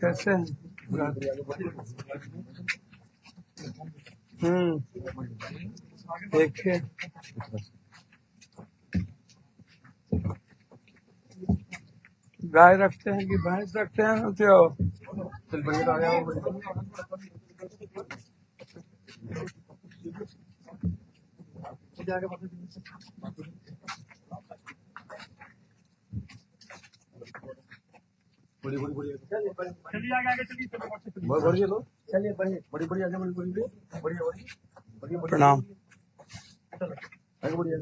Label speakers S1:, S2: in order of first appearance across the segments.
S1: कैसे हैं? देखिए गाय रखते हैं कि भैंस रखते हैं ना तो
S2: बड़ी बड़ी बड़ी चलिए आगे आगे चलिए बढ़िया लो चलिए बड़ी बड़ी बड़ी आगे बड़ी बड़ी बढ़िया बढ़िया
S1: प्रणाम।
S2: आगे बढ़िया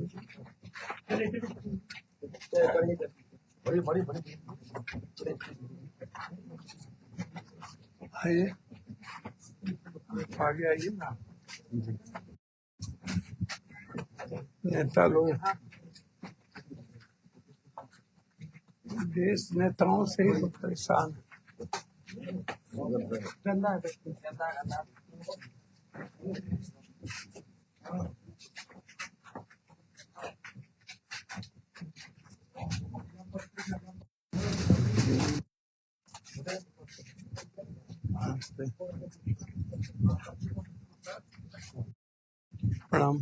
S2: चलिए बड़ी बड़ी बड़ी
S1: आइए आगे आइए ना। नेता लोग देश नेताओं से ही तो परेशान है। प्रणाम।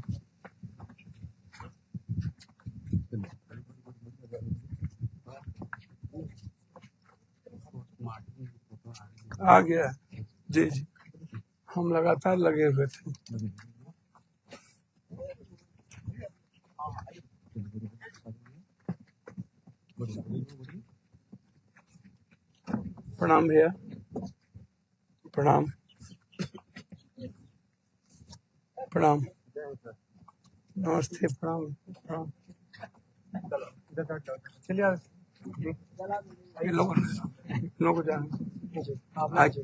S1: आ गया जी जी, हम लगातार लगे हुए थे। प्रणाम भैया, प्रणाम प्रणाम, नमस्ते, प्रणाम प्रणाम। चलिए लोग जान आज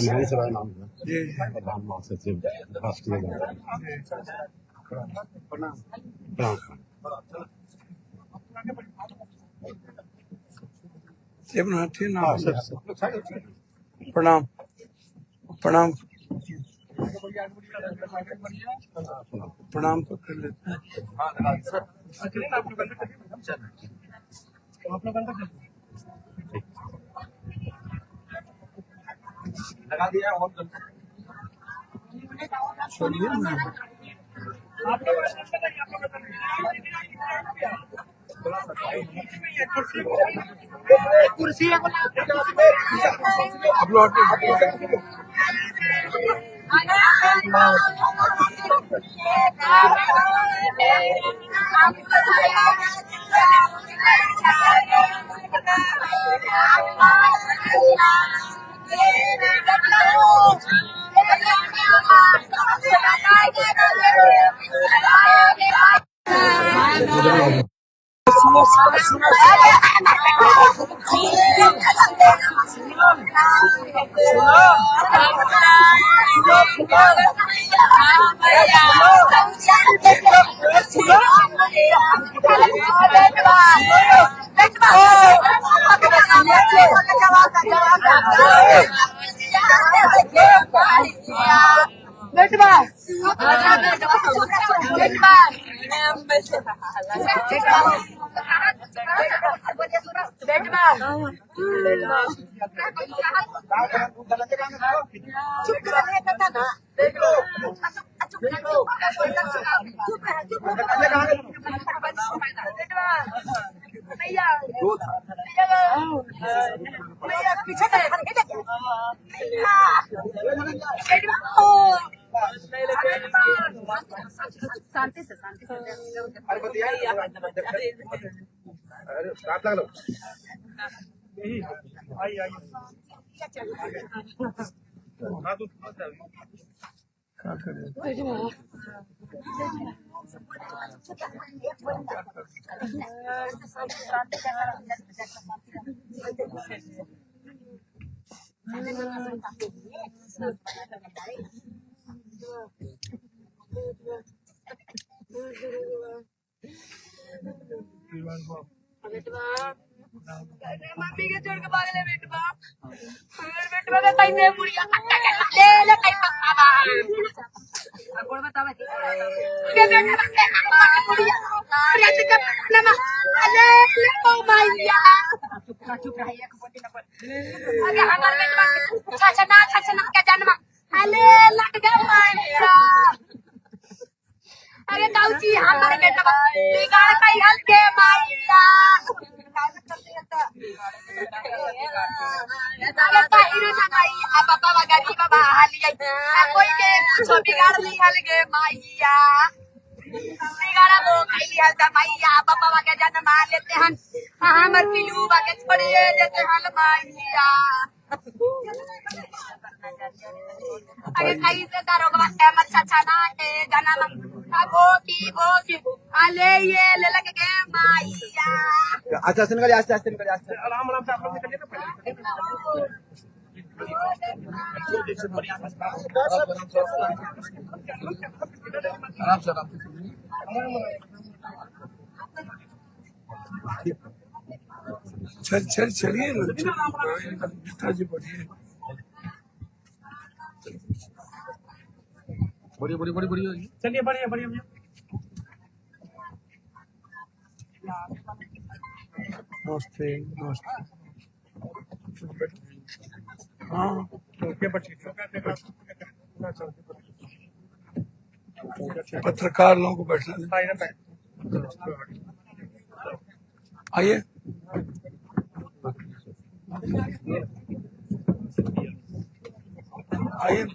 S2: महेश राय नाम है
S1: जी
S2: प्रधान महासचिव राष्ट्रीय प्रणाम प्रणाम
S1: प्रणाम प्रणाम प्रणाम तो कर लेते हैं।
S2: लगा दिया और
S1: छोड़िए ना,
S2: कुर्सी
S1: अपलोड
S3: शांति से
S1: क्या करें?
S3: मम्मी के छोड़ के भाग ले बेटवा। बेटवा के कहीं में मुड़िया कट्टा चला ले ले कहीं पक्का बा बोल बतावा के बेटा के मुड़िया मुड़िया से के ना ले ले ओ मैया चुप रह एक बोटी ना बोल अरे हमार बेटवा छछना के जन्म अले लग गया मैया अरे दाऊजी हमारे बेटवा बिगाड़ कई हल के मैया अरे ताहिर ना नहीं अब बाबा गरीब बाबा हाली कोई के कुछ बिगाड़ नहीं हल के मैया बिगाड़ा वो कई हल का मैया बाबा के जन्म लेते हैं हमर पिलू बाके छोड़िए देते हल मैया अरे कई से दारोगा मत छछना के जन्म बोटी अले ये ले लगे के मैया
S2: अच्छा आस्ते निकलिए आस्ते आराम से आप लोग निकलिए ना पहले आराम से
S1: चलिए पिताजी बढ़िए
S2: बढ़िया चलिए बढ़िया
S1: नमस्ते हाँ पत्रकार लोगों को बैठना दे। आइए आइए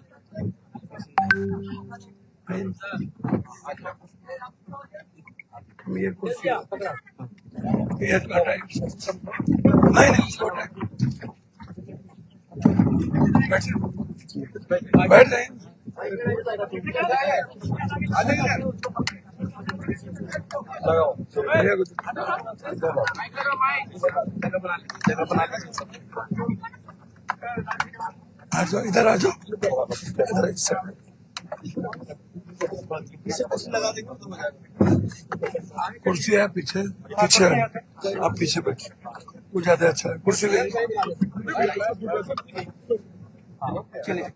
S1: ये कुर्सी ये छोटा है नहीं छोटा है बैठ जाइए आ जाओ इधर आ जाओ इधर कुर्सी है पीछे है आप पीछे बैठे वो ज्यादा अच्छा है कुर्सी ले चलिए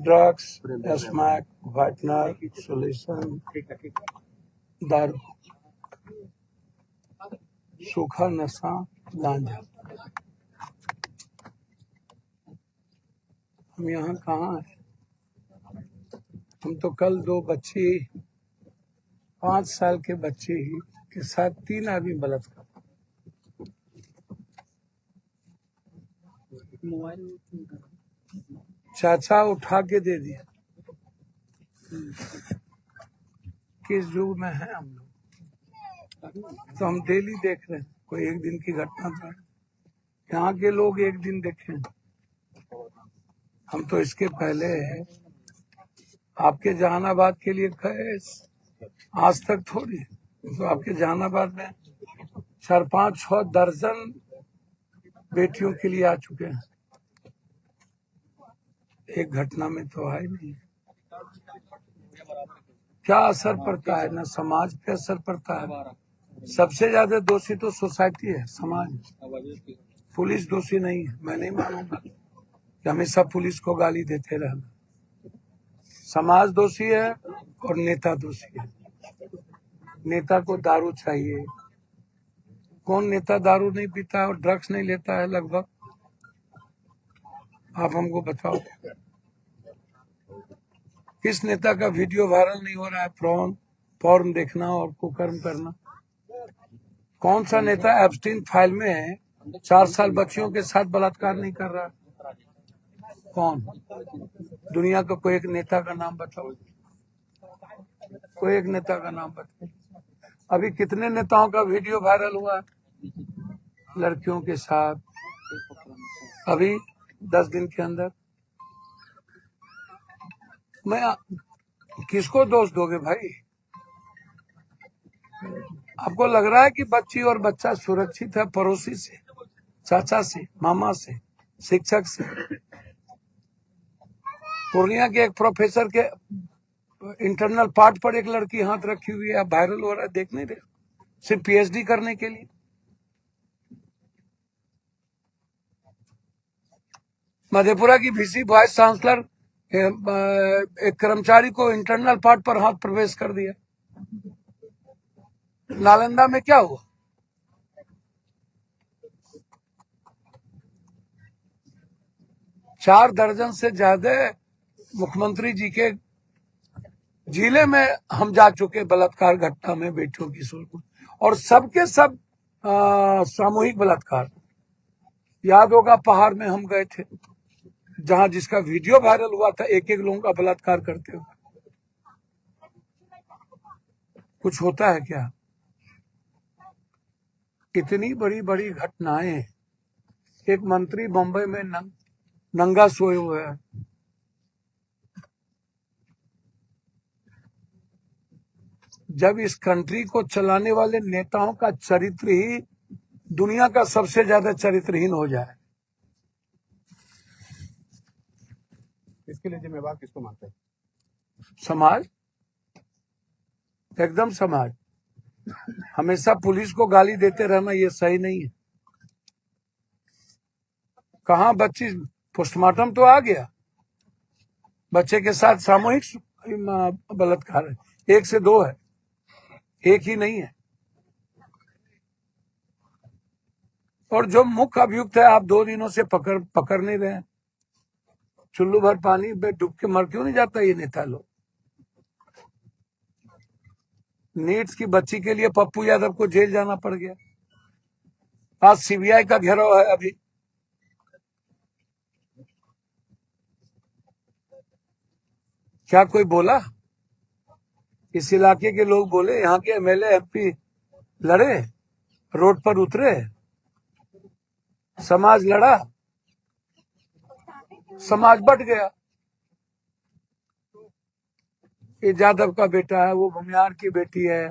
S1: ड्रग्स स्मैक वाइटनर सोल्यूशन दारू सूखा नशा गांजा हम यहाँ कहाँ हैं हम तो कल 2 बच्ची 5 साल के बच्चे ही के साथ 3 आदमी बलात्कार चाचा उठा के दे दिया किस युग में है हम लोग तो हम डेली देख रहे हैं कोई एक दिन की घटना था यहाँ के लोग एक दिन देखे हम तो इसके पहले आपके जहानाबाद के लिए केस आज तक थोड़ी तो आपके जहानाबाद में 4-5-6 दर्जन बेटियों के लिए आ चुके हैं एक घटना में तो है नहीं क्या असर पड़ता है ना समाज पे असर पड़ता है सबसे ज्यादा दोषी तो सोसाइटी है समाज पुलिस दोषी नहीं है मैं नहीं मानूंगा कि हमेशा पुलिस को गाली देते रहना समाज दोषी है और नेता दोषी है नेता को दारू चाहिए कौन नेता दारू नहीं पीता और ड्रग्स नहीं लेता है लगभग आप हमको बताओ किस नेता का वीडियो वायरल नहीं हो रहा है पॉर्न देखना और कुकर्म करना कौन सा नेता एब्स्टीन फाइल में है 4 साल बच्चियों के साथ बलात्कार नहीं कर रहा कौन दुनिया का कोई एक नेता का नाम बताओ कोई एक नेता का नाम बताओ अभी कितने नेताओं का वीडियो वायरल हुआ लड़कियों के साथ अभी 10 दिन के अंदर मैं किसको दोष दोगे भाई? आपको लग रहा है कि बच्ची और बच्चा सुरक्षित है पड़ोसी से, चाचा से, मामा से, शिक्षक से? पूर्णिया के एक प्रोफेसर के इंटरनल पार्ट पर एक लड़की हाथ रखी हुई है, वायरल हो रहा है, देख नहीं रहे? सिर्फ पीएचडी करने के लिए। मधेपुरा की वीसी वाइस चांसलर एक कर्मचारी को इंटरनल पार्ट पर हाथ प्रवेश कर दिया। नालंदा में क्या हुआ? चार दर्जन से ज्यादा मुख्यमंत्री जी के जिले में हम जा चुके बलात्कार घटना में बेटियों की सूरत, और सबके सब सामूहिक बलात्कार। याद होगा पहाड़ में हम गए थे, जहां जिसका वीडियो वायरल हुआ था, एक एक लोगों का बलात्कार करते हुए। कुछ होता है क्या? इतनी बड़ी बड़ी घटनाएं। एक मंत्री बम्बई में नंगा सोए हुए हैं। जब इस कंट्री को चलाने वाले नेताओं का चरित्र ही दुनिया का सबसे ज्यादा चरित्रहीन हो जाए,
S2: इसके लिए जिम्मेवार किसको मानते हैं?
S1: समाज, एकदम समाज। हमेशा पुलिस को गाली देते रहना ये सही नहीं है। कहाँ बच्ची, पोस्टमार्टम तो आ गया, बच्चे के साथ सामूहिक बलात्कार है, 1 से 2 है, एक ही नहीं है। और जो मुख्य अभियुक्त है, आप 2 दिनों से पकड़ नहीं रहे हैं। चुल्लू भर पानी में डूब के मर क्यों नहीं जाता ये नेता लोग? नीट्स की बच्ची के लिए पप्पू यादव को जेल जाना पड़ गया। आज सीबीआई का घेराव है। अभी क्या कोई बोला? इस इलाके के लोग बोले? यहाँ के एमएलए एमपी लड़े, रोड पर उतरे, समाज लड़ा, समाज बट गया। ये जादव का बेटा है, वो भूमियार की बेटी है,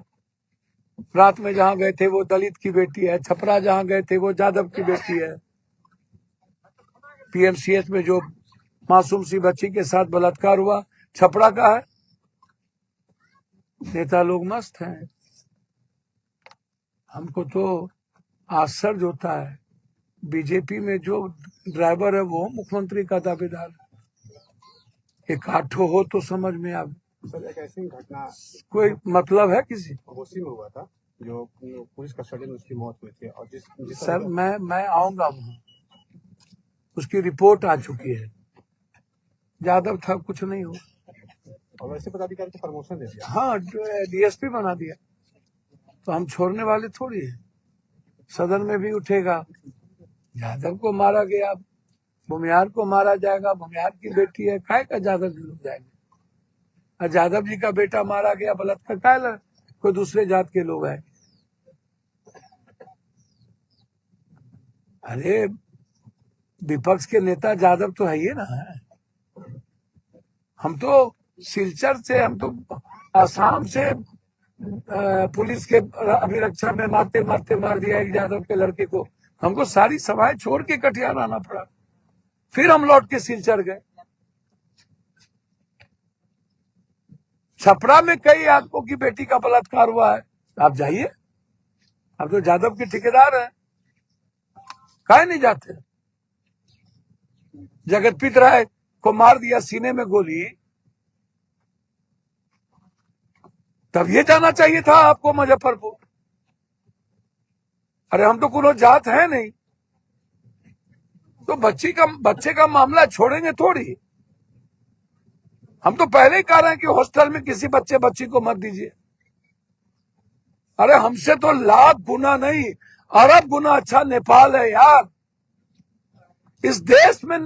S1: रात में जहां गए थे वो दलित की बेटी है, छपरा जहां गए थे वो जादव की बेटी है। पीएमसीएच में जो मासूम सी बच्ची के साथ बलात्कार हुआ छपरा का है। नेता लोग मस्त हैं। हमको तो आश्चर्य होता है, बीजेपी में जो ड्राइवर है वो मुख्यमंत्री का दावेदार है। एक आठो हो तो समझ में आ।
S2: सर, एक ऐसी घटना
S1: कोई मतलब है किसी?
S2: घोसी में हुआ था, जो पुलिस कस्टडी में उसकी मौत हुई थी, और जिस
S1: सर मैं आऊंगा वहां, उसकी रिपोर्ट आ चुकी है। जादव था, कुछ नहीं हो।
S2: और वैसे पदाधिकारी को प्रमोशन दे दिया।
S1: हाँ, डीएसपी बना दिया, तो हम छोड़ने वाले थोड़ी है। सदन में भी उठेगा, जादव को मारा गया, भूमियार को मारा जाएगा, भूमियार की बेटी है, काय का जादव जी लोग जाएंगे? और जादव जी का बेटा मारा गया बलात्कार, काय कोई दूसरे जात के लोग आए? अरे विपक्ष के नेता जादव तो है ही ना। हम तो सिलचर से, हम तो आसाम से पुलिस के अभिरक्षा में मारते मारते मार दिया एक जादव के लड़के को। हमको सारी सभाएं छोड़ के कटिहार आना पड़ा, फिर हम लौट के सिलचर गए। छपरा में कई आदमियों की बेटी का बलात्कार हुआ है, आप जाइए। आप तो जादव के ठेकेदार हैं, काहे नहीं जाते? जगतप्रीत राय को मार दिया सीने में गोली, तब ये जाना चाहिए था आपको मुजफ्फरपुर। अरे हम तो कोनो जात है नहीं, तो बच्चे का मामला छोड़ेंगे थोड़ी। हम तो पहले ही कह रहे हैं कि हॉस्टल में किसी बच्ची को मत दीजिए। अरे हमसे तो लाख गुना नहीं, अरब गुना अच्छा नेपाल है यार। इस देश में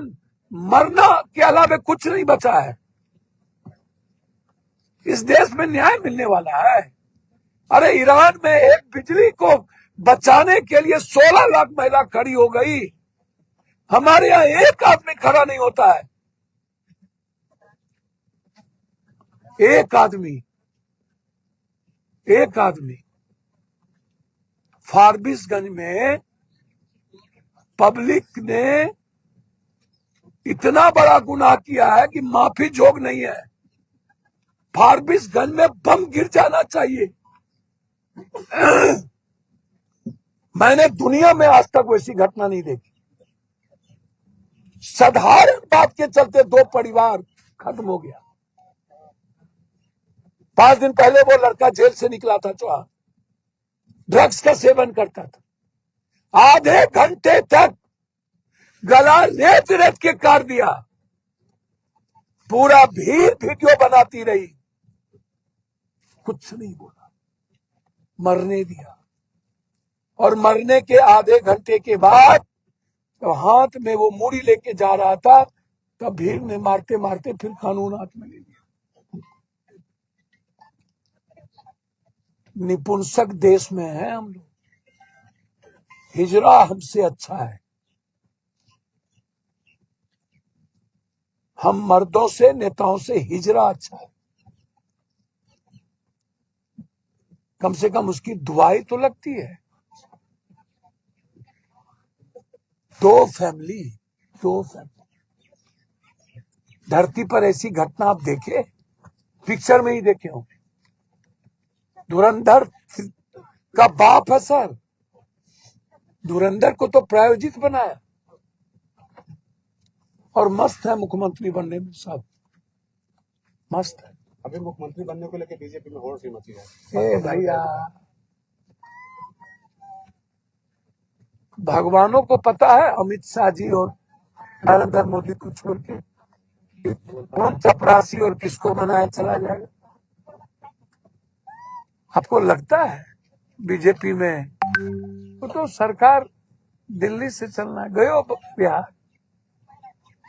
S1: मरना के अलावा कुछ नहीं बचा है। इस देश में न्याय मिलने वाला है। अरे ईरान में एक बिजली को बचाने के लिए 16 लाख महिला खड़ी हो गई। हमारे यहाँ एक आदमी खड़ा नहीं होता है। एक आदमी फारबिसगंज में पब्लिक ने इतना बड़ा गुनाह किया है कि माफी जोग नहीं है। फारबिसगंज में बम गिर जाना चाहिए। मैंने दुनिया में आज तक वैसी घटना नहीं देखी। साधारण बात के चलते 2 परिवार खत्म हो गया। 5 दिन पहले वो लड़का जेल से निकला था, चौहान ड्रग्स का सेवन करता था। आधे घंटे तक गला रेत रेत के काट दिया। पूरा भीड़ वीडियो बनाती रही, कुछ नहीं बोला, मरने दिया। और मरने के आधे घंटे के बाद तो हाथ में वो मूड़ी लेके जा रहा था, तब भीड़ ने मारते मारते फिर कानून हाथ में ले लिया। निपुंसक देश में है हम लोग। हिजरा हमसे अच्छा है। हम मर्दों से, नेताओं से हिजरा अच्छा है। कम से कम उसकी दुआई तो लगती है। 2 फैमिली धरती पर ऐसी घटना आप देखे, पिक्चर में ही देखे होंगे। धुरंधर का बाप है सर। धुरंधर को तो प्रायोजित बनाया और मस्त है मुख्यमंत्री बनने में, सब मस्त है।
S2: अभी मुख्यमंत्री बनने को लेकर बीजेपी में होड़ सी मची है।
S1: ए भैया, भगवानों को पता है अमित शाह जी और नरेंद्र मोदी को छोड़ के कौन चपरासी और किसको बनाया चला जाएगा। आपको लगता है बीजेपी में वो तो सरकार दिल्ली से चलना है। गयो बिहार,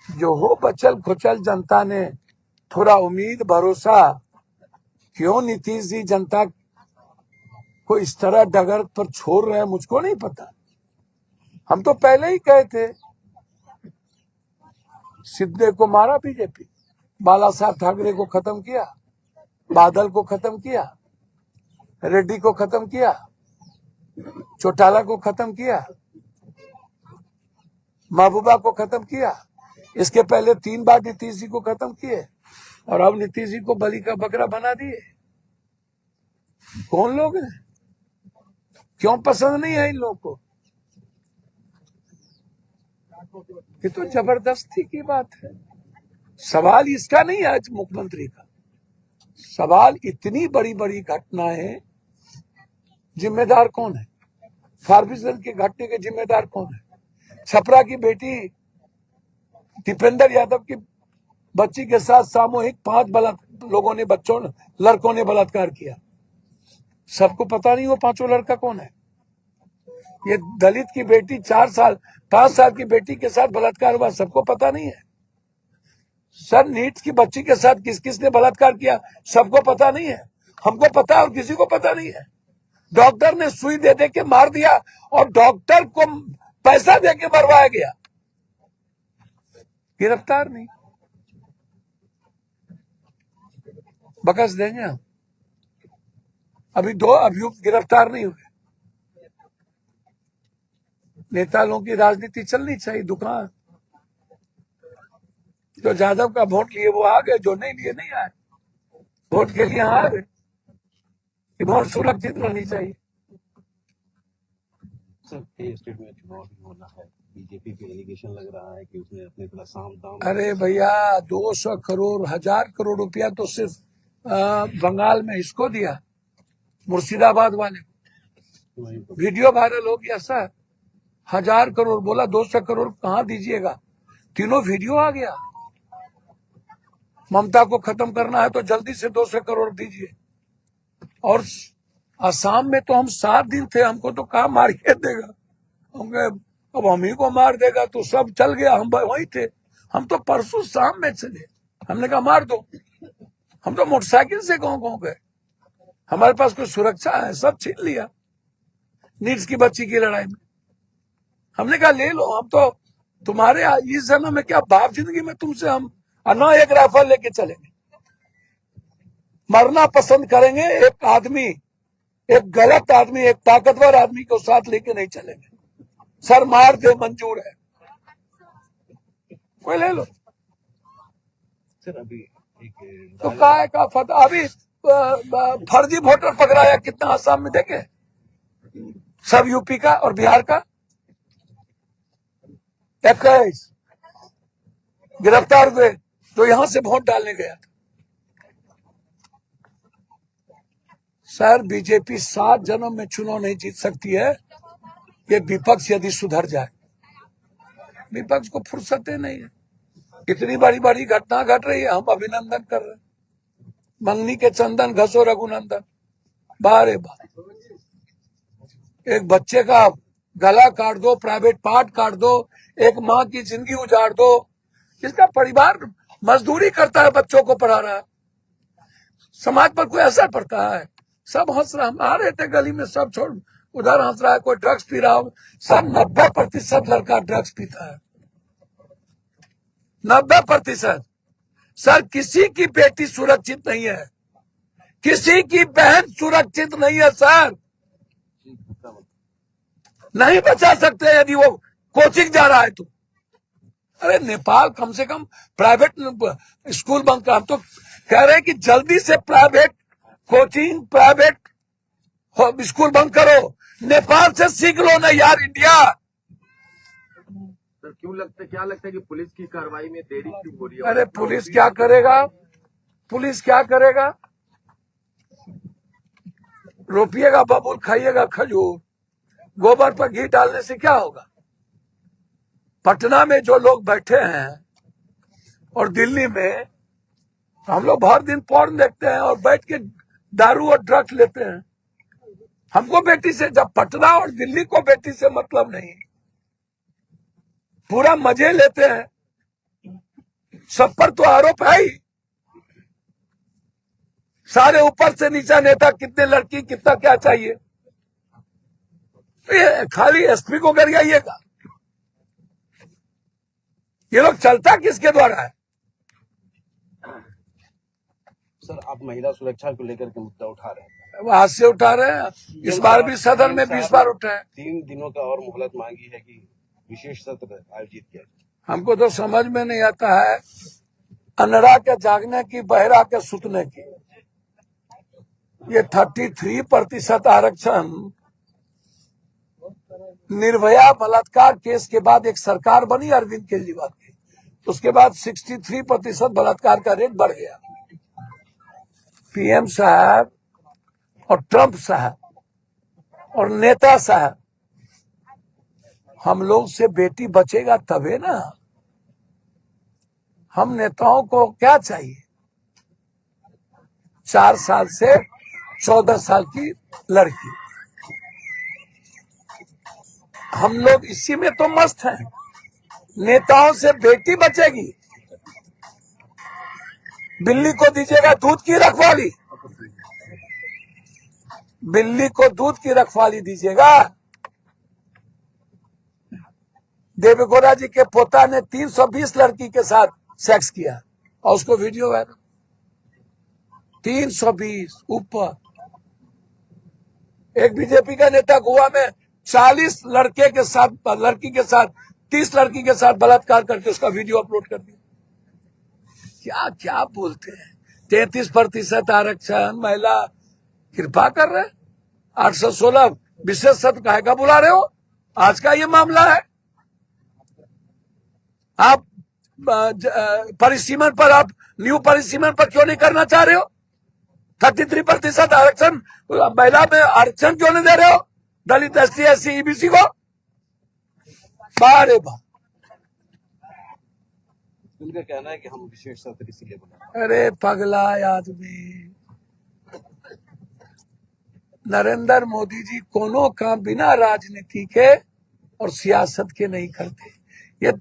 S1: जो हो बचल खुचल जनता ने थोड़ा उम्मीद भरोसा, क्यों नीतीश जी जनता को इस तरह डगर पर छोड़ रहे हैं मुझको नहीं पता। हम तो पहले ही कहे थे, सिद्धे को मारा बीजेपी, बाला साहब ठाकरे को खत्म किया, बादल को खत्म किया, रेड्डी को खत्म किया, चौटाला को खत्म किया, महबूबा को खत्म किया। इसके पहले 3 बार नीतीश जी को खत्म किए और अब नीतीश जी को बलि का बकरा बना दिए। कौन लोग हैं? क्यों पसंद नहीं है इन लोगों को? ये तो जबरदस्ती की बात है। सवाल इसका नहीं है आज मुख्यमंत्री का, सवाल इतनी बड़ी बड़ी घटनाएं, जिम्मेदार कौन है? फारबिसगंज के घटने के जिम्मेदार कौन है? छपरा की बेटी दीपेंद्र यादव की बच्ची के साथ सामूहिक 5 लोगों ने, लड़कों ने बलात्कार किया। सबको पता नहीं वो 5 लड़का कौन है। ये दलित की बेटी 5 साल की बेटी के साथ बलात्कार हुआ, सबको पता नहीं है। सर, नीट की बच्ची के साथ किस किस ने बलात्कार किया सबको पता नहीं है। हमको पता है और किसी को पता नहीं है। डॉक्टर ने सुई दे दे के मार दिया और डॉक्टर को पैसा दे के मरवाया गया, गिरफ्तार नहीं। बकस देंगे हम। अभी 2 अभियुक्त गिरफ्तार नहीं हुए। नेता लोगों की राजनीति चलनी चाहिए। दुकान जो यादव का वोट लिए वो आ गए, जो नहीं लिए नहीं आए। वोट के लिए आ गए। वोट सुरक्षित रहनी चाहिए।
S2: सर, कई स्टेट में चुनाव भी होना है, बीजेपी पे एलिगेशन लग रहा है कि उसने अपने तरह साम दाम।
S1: अरे भैया, 200 करोड़ 1000 करोड़ रुपया तो सिर्फ बंगाल में इसको दिया, मुर्शिदाबाद वाले को। वीडियो वायरल हो गया सर। 1000 करोड़ बोला, 200 करोड़ कहाँ दीजिएगा? तीनों वीडियो आ गया। ममता को खत्म करना है तो जल्दी से 200 करोड़ दीजिए। और असम में तो हम 7 दिन थे, हमको तो कहाँ मार के देगा। अब हम ही को मार देगा तो सब चल गया। हम वहीं थे। हम तो परसों शाम में चले। हमने कहा मार दो। हम तो मोटरसाइकिल से गाँव गए। हमारे पास कोई सुरक्षा है? सब छीन लिया नीड्स की बच्ची की लड़ाई में। हमने कहा ले लो, हम तो तुम्हारे इस जन्म में क्या बाप जिंदगी में तुमसे हम ना एक राइफल लेके चलेंगे। मरना पसंद करेंगे। एक आदमी, एक गलत आदमी, एक ताकतवर आदमी को साथ लेके नहीं चलेंगे। सर मार दे मंजूर है, कोई ले लो।
S2: सर अभी एक
S1: तो काय का फतह अभी फर्जी वोटर पकड़ाया कितना आसाम में, देखे सब यूपी का और बिहार का 21 गिरफ्तार हुए तो यहां से वोट डालने गया था। सर बीजेपी 7 जन्म में चुनाव नहीं जीत सकती है। ये विपक्ष यदि सुधर जाए, विपक्ष को फुर्सतें नहीं है। इतनी बड़ी बड़ी घटना घट रही है, हम अभिनंदन कर रहे हैं। मंगनी के चंदन घसो रघुनंदन, बारे बार एक बच्चे का गला काट दो, प्राइवेट पार्ट काट दो, एक माँ की जिंदगी उजाड़ दो। इसका परिवार मजदूरी करता है, बच्चों को पढ़ा रहा है, समाज पर कोई असर पड़ता है? सब हंस रहा, हम आ रहे थे गली में, सब छोड़ उधर हंस रहा है, कोई ड्रग्स पी रहा हो। सब 90% लड़का ड्रग्स पीता है, 90%। सर किसी की बेटी सुरक्षित नहीं है, किसी की बहन सुरक्षित नहीं है सर। नहीं बचा सकते यदि वो कोचिंग जा रहा है तो। अरे नेपाल कम से कम प्राइवेट स्कूल बंद कर, हम तो कह रहे हैं कि जल्दी से प्राइवेट कोचिंग, प्राइवेट स्कूल बंद करो। नेपाल से सीख लो ना यार इंडिया।
S2: सर क्या लगता है कि पुलिस की कार्रवाई में देरी क्यों हो रही है?
S1: अरे पुलिस क्या करेगा, पुलिस क्या करेगा? रोपिएगा बबूल, खाइएगा खजूर, गोबर पर घी डालने से क्या होगा? पटना में जो लोग बैठे हैं और दिल्ली में, हम लोग भर दिन पॉर्न देखते हैं और बैठ के दारू और ड्रग्स लेते हैं। हमको बेटी से, जब पटना और दिल्ली को बेटी से मतलब नहीं, पूरा मजे लेते हैं, सब पर तो आरोप है ही। सारे ऊपर से नीचा नेता, कितने लड़की, कितना क्या चाहिए, ये खाली एसपी को कर आइएगा। ये लोग चलता किसके द्वारा है?
S2: सर आप महिला सुरक्षा को लेकर के मुद्दा उठा रहे हैं,
S1: वहां से उठा रहे हैं, इस बार भी सदन में 20 बार उठे हैं।
S2: 3 दिनों का और मोहलत मांगी है कि विशेष सत्र आयोजित किया जाए।
S1: हमको तो समझ में नहीं आता है, अनड़ा के जागने की, बहरा के सुतने की। ये 33% आरक्षण निर्भया बलात्कार केस के बाद एक सरकार बनी अरविंद केजरीवाल की, उसके बाद 63% बलात्कार का रेट बढ़ गया। पीएम साहब और ट्रंप साहब और नेता साहब, हम लोग से बेटी बचेगा तबे ना। हम नेताओं को क्या चाहिए? 4 साल से 14 साल की लड़की, हम लोग इसी में तो मस्त हैं। नेताओं से बेटी बचेगी, बिल्ली को दीजिएगा दूध की रखवाली, बिल्ली को दूध की रखवाली दीजिएगा। देवेगौड़ा जी के पोता ने 320 लड़की के साथ सेक्स किया और उसको वीडियो वायरल, 320 ऊपर। एक बीजेपी का नेता गोवा में 40 लड़की के साथ 30 लड़की के साथ बलात्कार करके उसका वीडियो अपलोड कर दिया। क्या क्या बोलते हैं? 33% आरक्षण, महिला, कृपा कर रहे हैं। 816 विशेष सत्र काहे का बुला रहे हो? आज का ये मामला है। आप परिसीमन पर, आप न्यू परिसीमन पर क्यों नहीं करना चाह रहे हो? 33% आरक्षण, महिला में आरक्षण क्यों नहीं दे रहे हो? दलित, एससी, एससी, ईबीसी को बारे बार।
S2: उनका कहना है कि हम विशेष सत्र इसीलिए बुलाए।
S1: अरे पगला आदमी, नरेंद्र मोदी जी कोनो काम बिना राजनीति के और सियासत के नहीं करते। ये